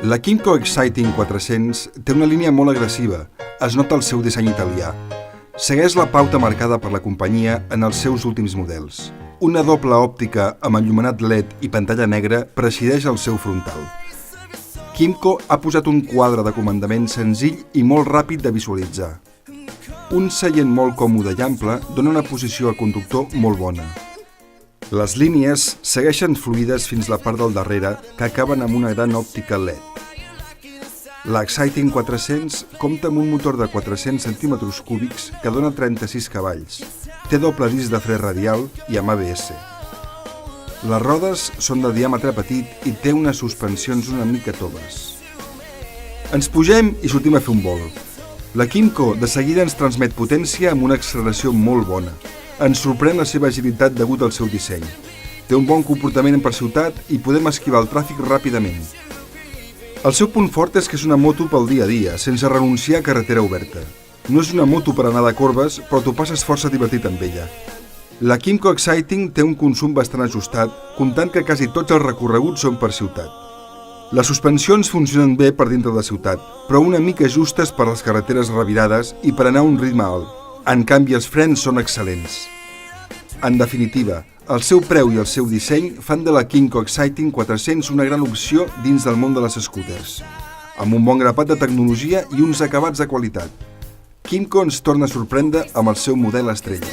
La Kymco Exciting 400 té una línia molt agressiva, es nota el seu disseny italià. Segueix la pauta marcada per la companyia en els seus últims models. Una doble òptica amb enllumenat LED i pantalla negra presideix el seu frontal. Kymco ha posat un quadre de comandament senzill i molt ràpid de visualitzar. Un seient molt còmode i ample dona una posició al conductor molt bona. Les línies segueixen fluides fins la part del darrere, que acaben amb una gran òptica LED. La Exciting 400 compta amb un motor de 400 centímetres cúbics que dona 36 cavalls. Té doble disc de fre radial i amb ABS. Les rodes són de diàmetre petit i té unes suspensions una mica toves. Ens pugem i sortim a fer un vol. La Kymco de seguida ens transmet potència amb una acceleració molt bona. Ens sorprèn la seva agilitat degut al seu disseny. Té un bon comportament per ciutat i podem esquivar el tràfic ràpidament. El seu punt fort és que és una moto pel dia a dia, sense renunciar a carretera oberta. No és una moto per anar de corbes, però t'ho passes força divertit amb ella. La Kymco Exciting té un consum bastant ajustat, comptant que quasi tots els recorreguts són per ciutat. Les suspensions funcionen bé per dintre de ciutat, però una mica justes per les carreteres revirades i per anar a un ritme alt. En canvi, els frens són excel·lents. En definitiva, el seu preu i el seu disseny fan de la Kymco Exciting 400 una gran opció dins del món de les scooters, amb un bon grapat de tecnologia i uns acabats de qualitat. Kymco ens torna a sorprendre amb el seu model estrella.